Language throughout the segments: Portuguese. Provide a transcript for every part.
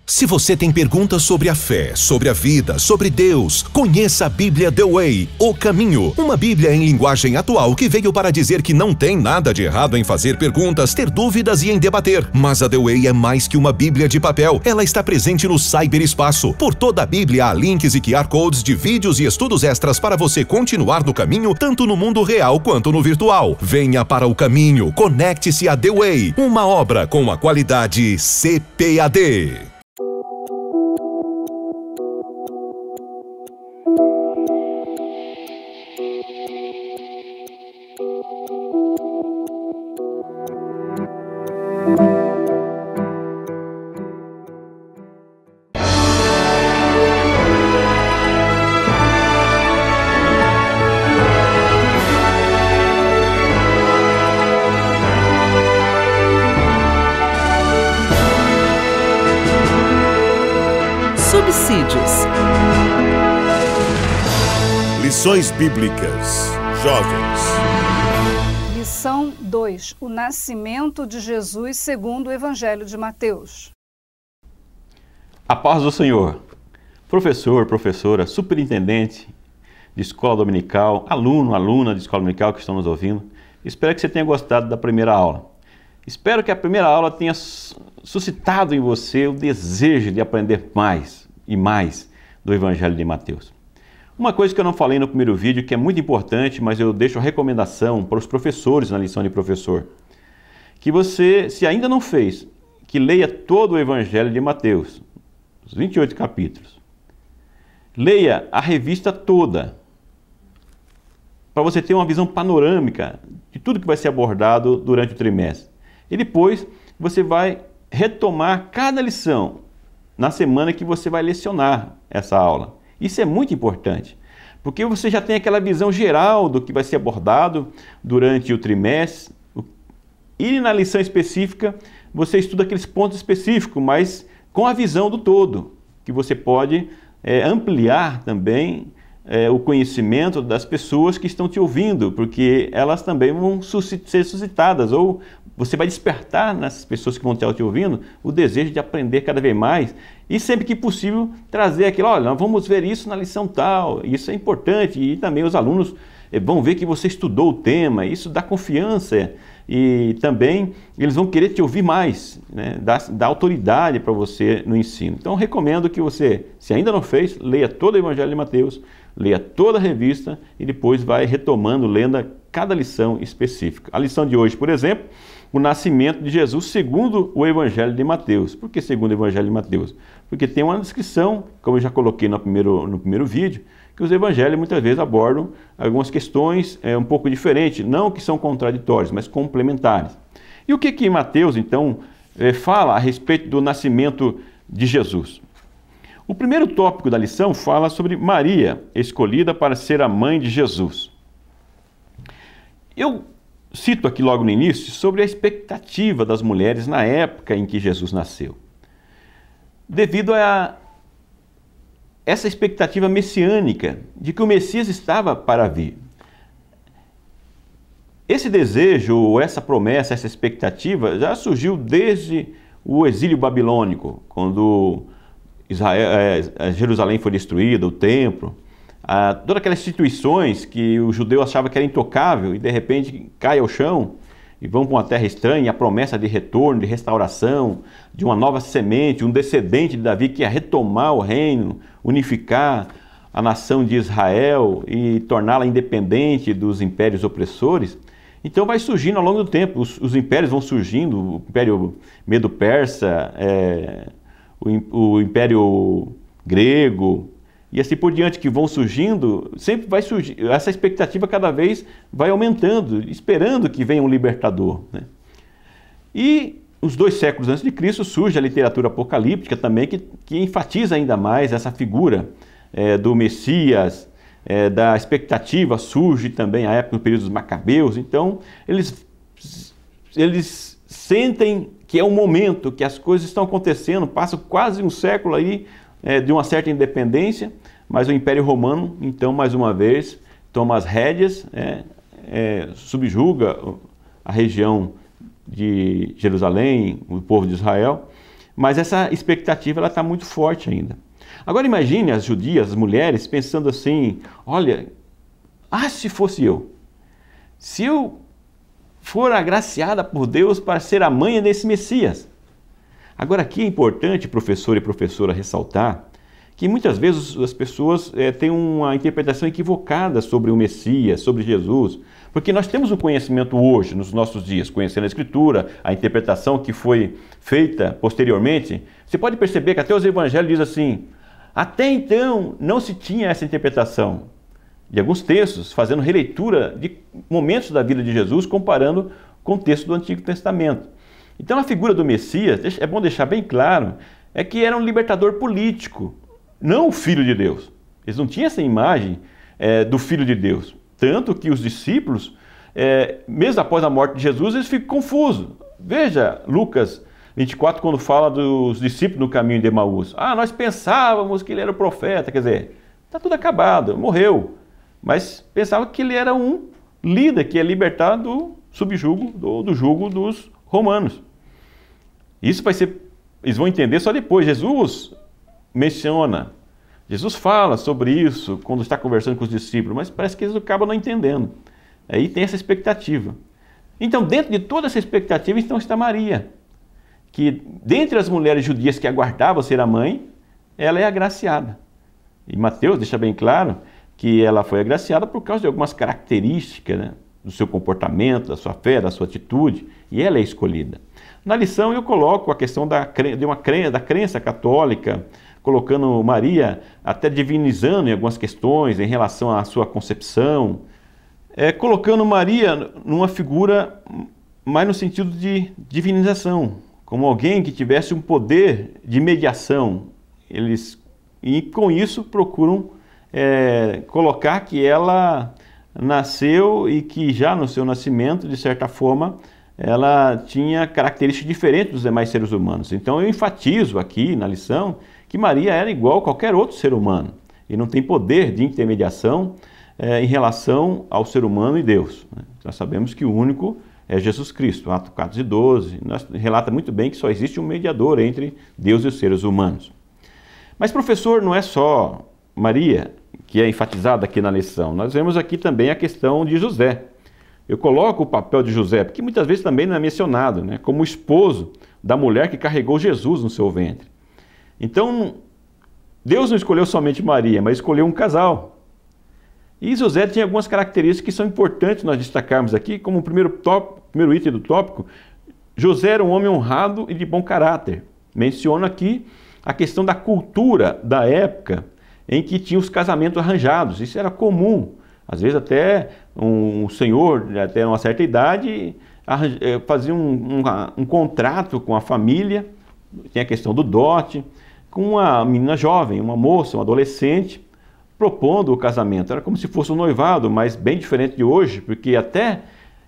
Se você tem perguntas sobre a fé, sobre a vida, sobre Deus, conheça a Bíblia The Way, O Caminho. Uma Bíblia em linguagem atual que veio para dizer que não tem nada de errado em fazer perguntas, ter dúvidas e em debater. Mas a The Way é mais que uma Bíblia de papel. Ela está presente no cyberespaço. Por toda a Bíblia há links e QR Codes de vídeos e estudos extras para você continuar no caminho, tanto no mundo real quanto no virtual. Venha para o caminho, conecte-se a The Way, uma obra com a qualidade CPAD. Subsídios. Lições Bíblicas. Jovens. Lição 2. O nascimento de Jesus segundo o Evangelho de Mateus. A paz do Senhor. Professor, professora, superintendente de escola dominical, aluno, aluna de escola dominical que estão nos ouvindo, espero que você tenha gostado da primeira aula. Espero que a primeira aula tenha suscitado em você o desejo de aprender mais e mais do Evangelho de Mateus. Uma coisa que eu não falei no primeiro vídeo, que é muito importante, mas eu deixo a recomendação para os professores na lição de professor, que você, se ainda não fez, que leia todo o Evangelho de Mateus, os 28 capítulos. Leia a revista toda, para você ter uma visão panorâmica de tudo que vai ser abordado durante o trimestre. E depois você vai retomar cada lição na semana que você vai lecionar essa aula. Isso é muito importante, porque você já tem aquela visão geral do que vai ser abordado durante o trimestre, e na lição específica você estuda aqueles pontos específicos, mas com a visão do todo, que você pode ampliar também o conhecimento das pessoas que estão te ouvindo, porque elas também vão ser suscitadas, ou você vai despertar nessas pessoas que vão estar te ouvindo o desejo de aprender cada vez mais e sempre que possível trazer aquilo, olha, nós vamos ver isso na lição tal, isso é importante, e também os alunos vão ver que você estudou o tema, isso dá confiança e também eles vão querer te ouvir mais, né? Dá autoridade para você no ensino. Então recomendo que você, se ainda não fez, leia todo o Evangelho de Mateus, leia toda a revista e depois vai retomando, lendo cada lição específica. A lição de hoje, por exemplo, o nascimento de Jesus segundo o Evangelho de Mateus. Por que segundo o Evangelho de Mateus? Porque tem uma descrição, como eu já coloquei no primeiro vídeo, que os evangelhos muitas vezes abordam algumas questões um pouco diferentes, não que são contraditórias, mas complementares. E o que Mateus, então, fala a respeito do nascimento de Jesus? O primeiro tópico da lição fala sobre Maria, escolhida para ser a mãe de Jesus. Eu cito aqui logo no início sobre a expectativa das mulheres na época em que Jesus nasceu. Devido a essa expectativa messiânica de que o Messias estava para vir. Esse desejo, essa promessa, essa expectativa já surgiu desde o exílio babilônico, quando Jerusalém foi destruída, o templo, todas aquelas instituições que o judeu achava que era intocável e de repente cai ao chão e vão para uma terra estranha, e a promessa de retorno, de restauração, de uma nova semente, um descendente de Davi que ia retomar o reino, unificar a nação de Israel e torná-la independente dos impérios opressores. Então vai surgindo ao longo do tempo, os impérios vão surgindo, o Império Medo-Persa, o Império Grego, e assim por diante, que vão surgindo, sempre vai surgir, essa expectativa cada vez vai aumentando, esperando que venha um libertador, né? E os 2 séculos antes de Cristo surge a literatura apocalíptica também, que enfatiza ainda mais essa figura do Messias, da expectativa, surge também a época, no período dos Macabeus. Então eles sentem que é um momento, que as coisas estão acontecendo, passa quase um século aí de uma certa independência, mas o Império Romano, então, mais uma vez, toma as rédeas, subjuga a região de Jerusalém, o povo de Israel, mas essa expectativa está muito forte ainda. Agora imagine as judias, as mulheres, pensando assim, olha, se fosse eu, se eu for agraciada por Deus para ser a mãe desse Messias. Agora aqui é importante, professor e professora, ressaltar que muitas vezes as pessoas têm uma interpretação equivocada sobre o Messias, sobre Jesus, porque nós temos o conhecimento hoje, nos nossos dias, conhecendo a Escritura, a interpretação que foi feita posteriormente. Você pode perceber que até os evangelhos dizem assim, até então não se tinha essa interpretação. De alguns textos, fazendo releitura de momentos da vida de Jesus, comparando com o texto do Antigo Testamento. Então a figura do Messias, é bom deixar bem claro, é que era um libertador político, não o Filho de Deus. Eles não tinham essa imagem do Filho de Deus. Tanto que os discípulos, mesmo após a morte de Jesus, eles ficam confusos. Veja Lucas 24, quando fala dos discípulos no caminho de Emaús. Nós pensávamos que ele era o profeta, quer dizer, está tudo acabado, morreu. Mas pensava que ele era um líder que ia libertar do subjugo, do jugo dos romanos. Isso vai ser, eles vão entender só depois. Jesus menciona, Jesus fala sobre isso quando está conversando com os discípulos, mas parece que eles acabam não entendendo. Aí tem essa expectativa. Então, dentro de toda essa expectativa, então está Maria, que dentre as mulheres judias que aguardavam ser a mãe, ela é agraciada. E Mateus deixa bem claro que ela foi agraciada por causa de algumas características, né, do seu comportamento, da sua fé, da sua atitude, e ela é escolhida. Na lição eu coloco a questão da crença católica, colocando Maria até divinizando em algumas questões em relação à sua concepção, colocando Maria numa figura mais no sentido de divinização, como alguém que tivesse um poder de mediação. E com isso procuram colocar que ela nasceu e que já no seu nascimento, de certa forma, ela tinha características diferentes dos demais seres humanos. Então eu enfatizo aqui na lição que Maria era igual a qualquer outro ser humano e não tem poder de intermediação em relação ao ser humano e Deus. Nós sabemos que o único é Jesus Cristo. Atos 4:12 relata muito bem que só existe um mediador entre Deus e os seres humanos. Mas, professor, não é só Maria que é enfatizada aqui na lição. Nós vemos aqui também a questão de José. Eu coloco o papel de José, porque muitas vezes também não é mencionado, né, como esposo da mulher que carregou Jesus no seu ventre. Então, Deus não escolheu somente Maria, mas escolheu um casal. E José tinha algumas características que são importantes nós destacarmos aqui, como o primeiro item do tópico. José era um homem honrado e de bom caráter. Menciono aqui a questão da cultura da época em que tinha os casamentos arranjados. Isso era comum. Às vezes até um senhor, até uma certa idade, fazia um contrato com a família, tem a questão do dote, com uma menina jovem, uma moça, um adolescente, propondo o casamento. Era como se fosse um noivado, mas bem diferente de hoje, porque até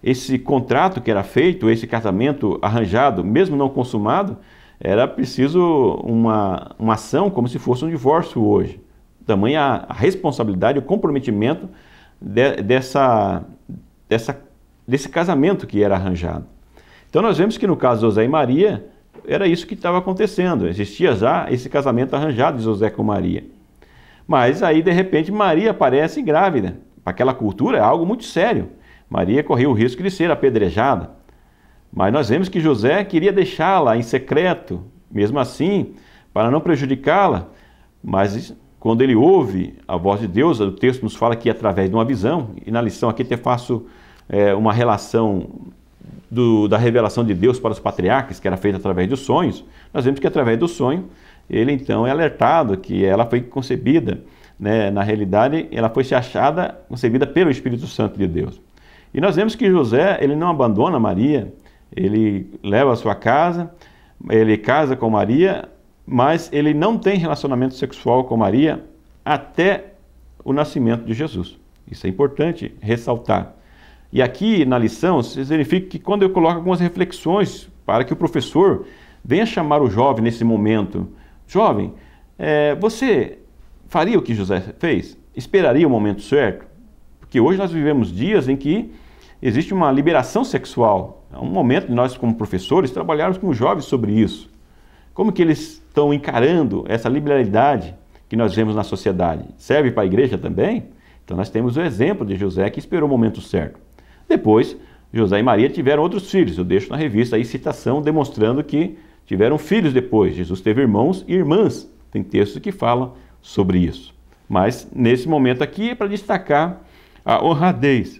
esse contrato que era feito, esse casamento arranjado, mesmo não consumado, era preciso uma ação como se fosse um divórcio hoje. Tamanha a responsabilidade, o comprometimento desse casamento que era arranjado. Então nós vemos que no caso de José e Maria, era isso que estava acontecendo. Existia já esse casamento arranjado de José com Maria. Mas aí, de repente, Maria aparece grávida. Para aquela cultura é algo muito sério. Maria corria o risco de ser apedrejada. Mas nós vemos que José queria deixá-la em secreto, mesmo assim, para não prejudicá-la. Mas quando ele ouve a voz de Deus, o texto nos fala que é através de uma visão, e na lição aqui até faço uma relação da revelação de Deus para os patriarcas, que era feita através dos sonhos. Nós vemos que através do sonho, ele então é alertado que ela foi concebida, né, na realidade, ela foi achada, concebida pelo Espírito Santo de Deus. E nós vemos que José, ele não abandona Maria, ele leva a sua casa, ele casa com Maria, mas ele não tem relacionamento sexual com Maria até o nascimento de Jesus. Isso é importante ressaltar. E aqui na lição, vocês verificam que quando eu coloco algumas reflexões para que o professor venha chamar o jovem nesse momento. Jovem, você faria o que José fez? Esperaria o momento certo? Porque hoje nós vivemos dias em que existe uma liberação sexual. É um momento de nós, como professores, trabalharmos com os jovens sobre isso. Como que eles estão encarando essa liberalidade que nós vemos na sociedade? Serve para a igreja também? Então nós temos o exemplo de José que esperou o momento certo. Depois, José e Maria tiveram outros filhos. Eu deixo na revista aí citação demonstrando que tiveram filhos depois. Jesus teve irmãos e irmãs. Tem textos que falam sobre isso. Mas nesse momento aqui é para destacar a honradez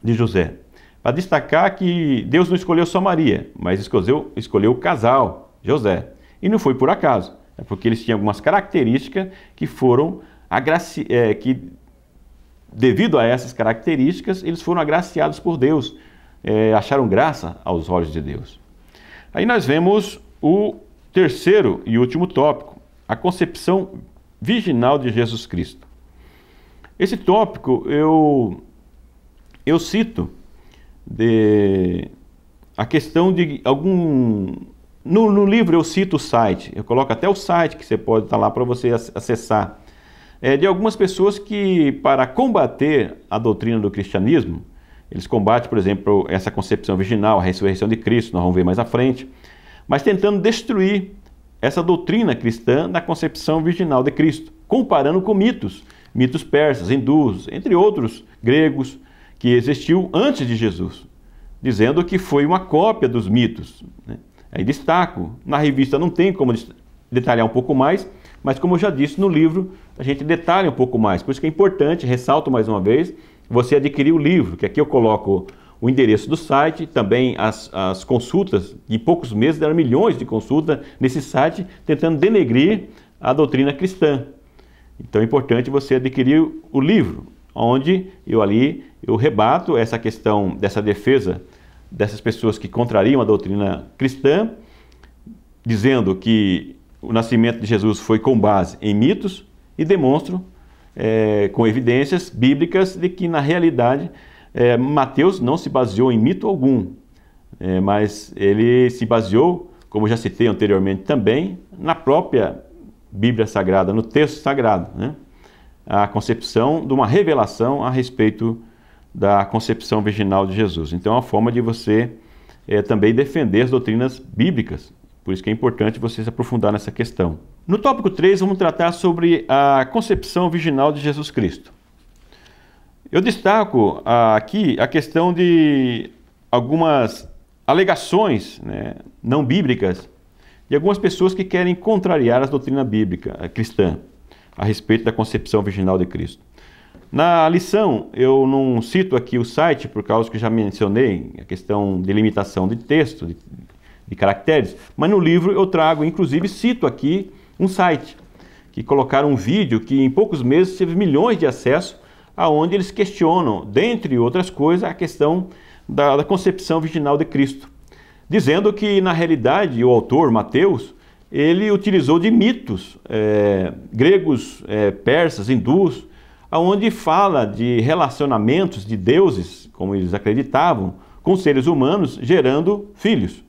de José. Para destacar que Deus não escolheu só Maria, mas escolheu o casal, José. E não foi por acaso. É porque eles tinham algumas características que foram devido a essas características, eles foram agraciados por Deus, acharam graça aos olhos de Deus. Aí nós vemos o terceiro e último tópico, a concepção virginal de Jesus Cristo. Esse tópico eu cito a questão de algum... No livro eu cito o site, eu coloco até o site que você pode estar lá para você acessar, de algumas pessoas que, para combater a doutrina do cristianismo, eles combatem, por exemplo, essa concepção virginal, a ressurreição de Cristo, nós vamos ver mais à frente, mas tentando destruir essa doutrina cristã da concepção virginal de Cristo, comparando com mitos persas, hindus, entre outros gregos, que existiu antes de Jesus, dizendo que foi uma cópia dos mitos, né? Aí destaco, na revista não tem como detalhar um pouco mais, mas como eu já disse no livro, a gente detalha um pouco mais. Por isso que é importante, ressalto mais uma vez, você adquirir o livro, que aqui eu coloco o endereço do site, também as consultas, em poucos meses deram milhões de consultas nesse site, tentando denegrir a doutrina cristã. Então é importante você adquirir o livro, onde eu rebato essa questão dessa defesa dessas pessoas que contrariam a doutrina cristã, dizendo que o nascimento de Jesus foi com base em mitos e demonstro com evidências bíblicas de que na realidade Mateus não se baseou em mito algum, mas ele se baseou, como já citei anteriormente também, na própria Bíblia Sagrada, no texto sagrado, né? A concepção de uma revelação a respeito da concepção virginal de Jesus. Então é uma forma de você também defender as doutrinas bíblicas. Por isso que é importante você se aprofundar nessa questão. No tópico 3, vamos tratar sobre a concepção virginal de Jesus Cristo. Eu destaco aqui a questão de algumas alegações, né, não bíblicas de algumas pessoas que querem contrariar a doutrina bíblica cristã a respeito da concepção virginal de Cristo. Na lição, eu não cito aqui o site, por causa que já mencionei a questão de limitação de texto, de caracteres, mas no livro eu trago, inclusive cito aqui um site, que colocaram um vídeo que em poucos meses teve milhões de acessos, aonde eles questionam, dentre outras coisas, a questão da concepção virginal de Cristo, dizendo que na realidade o autor, Mateus, ele utilizou de mitos gregos, persas, hindus, onde fala de relacionamentos de deuses, como eles acreditavam, com seres humanos, gerando filhos.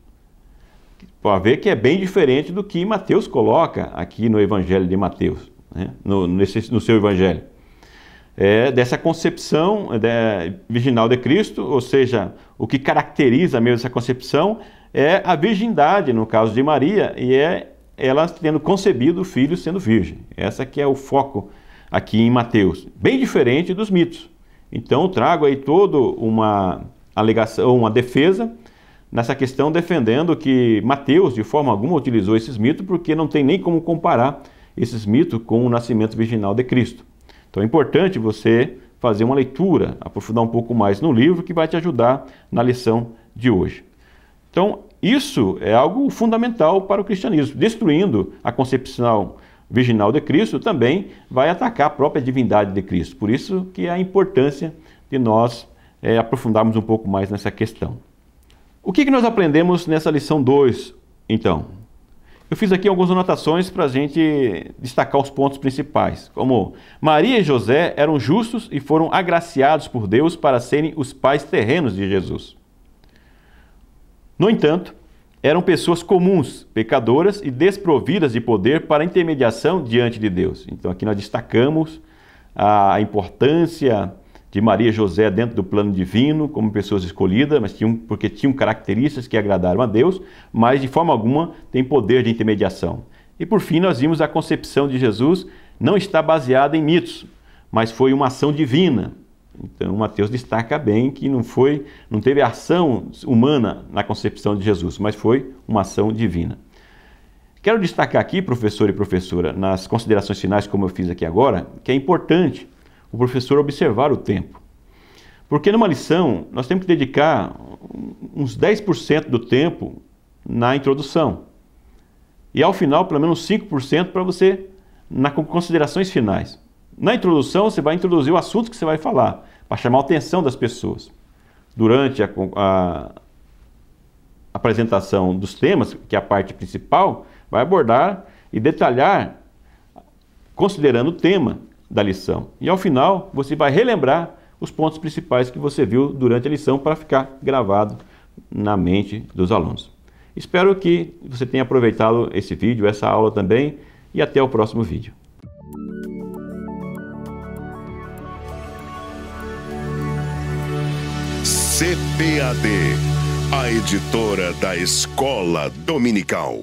Pode ver que é bem diferente do que Mateus coloca aqui no Evangelho de Mateus, né? no seu Evangelho. Dessa concepção virginal de Cristo, ou seja, o que caracteriza mesmo essa concepção é a virgindade, no caso de Maria, e ela tendo concebido o filho sendo virgem. Essa que é o foco aqui em Mateus, bem diferente dos mitos. Então eu trago aí toda uma alegação, uma defesa nessa questão, defendendo que Mateus de forma alguma utilizou esses mitos, porque não tem nem como comparar esses mitos com o nascimento virginal de Cristo. Então é importante você fazer uma leitura, aprofundar um pouco mais no livro, que vai te ajudar na lição de hoje. Então isso é algo fundamental para o cristianismo. Destruindo a concepção virginal de Cristo, também vai atacar a própria divindade de Cristo. Por isso que é a importância de nós aprofundarmos um pouco mais nessa questão. O que nós aprendemos nessa lição 2, então? Eu fiz aqui algumas anotações para a gente destacar os pontos principais, como Maria e José eram justos e foram agraciados por Deus para serem os pais terrenos de Jesus. No entanto, eram pessoas comuns, pecadoras e desprovidas de poder para intermediação diante de Deus. Então aqui nós destacamos a importância de Maria e José dentro do plano divino, como pessoas escolhidas, mas porque tinham características que agradaram a Deus, mas de forma alguma tem poder de intermediação. E por fim nós vimos a concepção de Jesus não está baseada em mitos, mas foi uma ação divina. Então Mateus destaca bem que não teve ação humana na concepção de Jesus, mas foi uma ação divina. Quero destacar aqui, professor e professora, nas considerações finais, como eu fiz aqui agora, que é importante o professor observar o tempo. Porque numa lição, nós temos que dedicar uns 10% do tempo na introdução. E ao final, pelo menos 5% para você, nas considerações finais. Na introdução, você vai introduzir o assunto que você vai falar, para chamar a atenção das pessoas. Durante a apresentação dos temas, que é a parte principal, vai abordar e detalhar, considerando o tema da lição. E ao final, você vai relembrar os pontos principais que você viu durante a lição para ficar gravado na mente dos alunos. Espero que você tenha aproveitado esse vídeo, essa aula também, e até o próximo vídeo. CPAD, a editora da Escola Dominical.